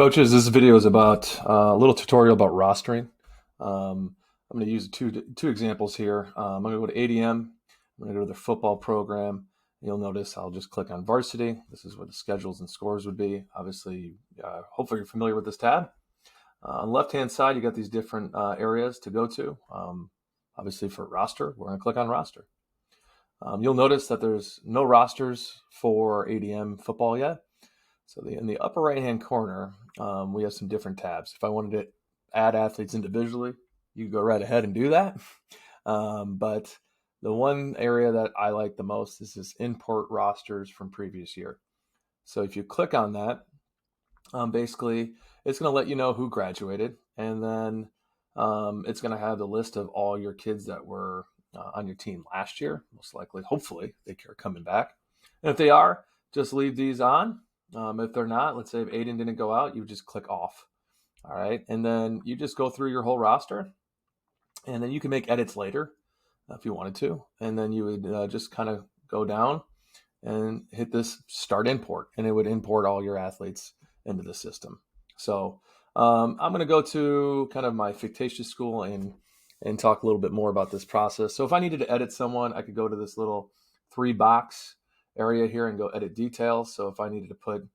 Coaches, this video is about a little tutorial about rostering. I'm going to use two examples here. I'm going to go to ADM. I'm going to go to the football program. You'll notice I'll just click on varsity. This is where the schedules and scores would be. Obviously, hopefully you're familiar with this tab. On the left-hand side, you got these different areas to go to. Obviously, for roster, we're going to click on roster. You'll notice that there's no rosters for ADM football yet. So in the upper right-hand corner, we have some different tabs. If I wanted to add athletes individually, you could go right ahead and do that. But the one area that I like the most is this import rosters from previous year. So if you click on that, basically it's going to let you know who graduated, and then it's going to have the list of all your kids that were on your team last year. Most likely, hopefully, they are coming back. And if they are, just leave these on. If they're not, let's say if Aiden didn't go out, you just click off. All right. And then you just go through your whole roster, and then you can make edits later if you wanted to. And then you would just kind of go down and hit this start import, and it would import all your athletes into the system. So I'm going to go to kind of my fictitious school and talk a little bit more about this process. So if I needed to edit someone, I could go to this little 3-box area here and go edit details. So if I needed to put,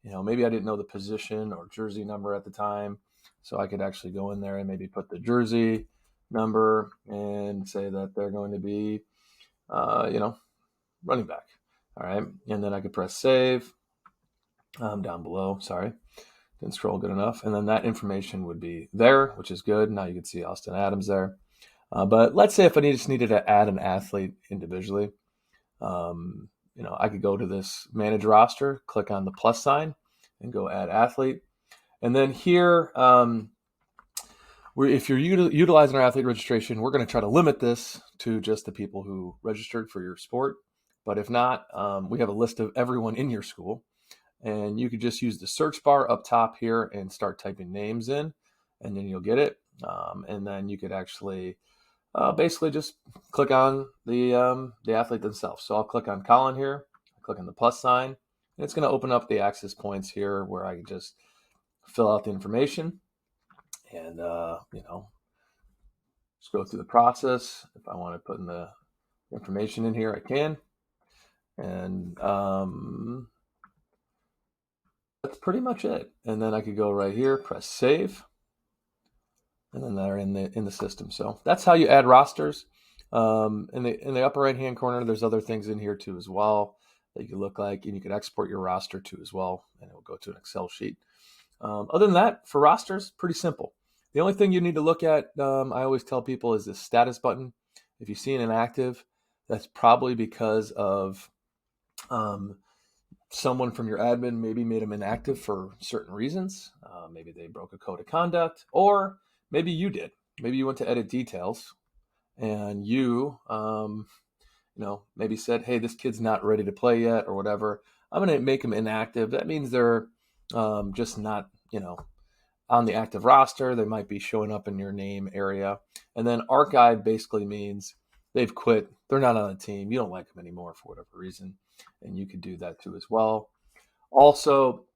maybe I didn't know the position or jersey number at the time, so I could actually go in there and maybe put the jersey number and say that they're going to be, running back. All right. And then I could press save down below. Sorry, didn't scroll good enough. And then that information would be there, which is good. Now you can see Austin Adams there. But let's say if I just needed to add an athlete individually, I could go to this manage roster, click on the plus sign, and go add athlete. And then here, if you're utilizing our athlete registration, we're going to try to limit this to just the people who registered for your sport. But if not, we have a list of everyone in your school. And you could just use the search bar up top here and start typing names in, and then you'll get it. And then you could actually basically just click on the athlete themselves. So I'll click on Colin here, click on the plus sign, and it's going to open up the access points here where I can just fill out the information and, just go through the process. If I want to put in the information in here, I can. And that's pretty much it. And then I could go right here, press save. And then they're in the system. So that's how you add rosters. In the upper right hand corner, there's other things in here too as well that you can look like, and you can export your roster to as well, and it will go to an Excel sheet. Other than that, for rosters, pretty simple. The only thing you need to look at, I always tell people, is this status button. If you see an inactive, that's probably because of someone from your admin maybe made them inactive for certain reasons. Maybe they broke a code of conduct, or maybe you did. Maybe you went to edit details and you, maybe said, hey, this kid's not ready to play yet or whatever. I'm going to make them inactive. That means they're just not, on the active roster. They might be showing up in your name area. And then archive basically means they've quit. They're not on the team. You don't like them anymore for whatever reason. And you could do that too as well. Also,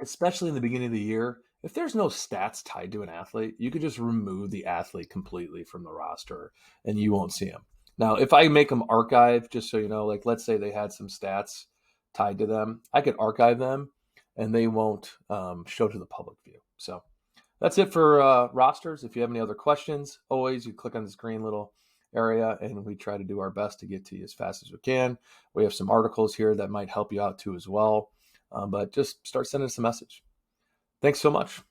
especially in the beginning of the year, if there's no stats tied to an athlete, you could just remove the athlete completely from the roster and you won't see them. Now, if I make them archive, just so you know, like let's say they had some stats tied to them, I could archive them and they won't show to the public view. So that's it for rosters. If you have any other questions, always you click on this green little area and we try to do our best to get to you as fast as we can. We have some articles here that might help you out too as well. But just start sending us a message. Thanks so much.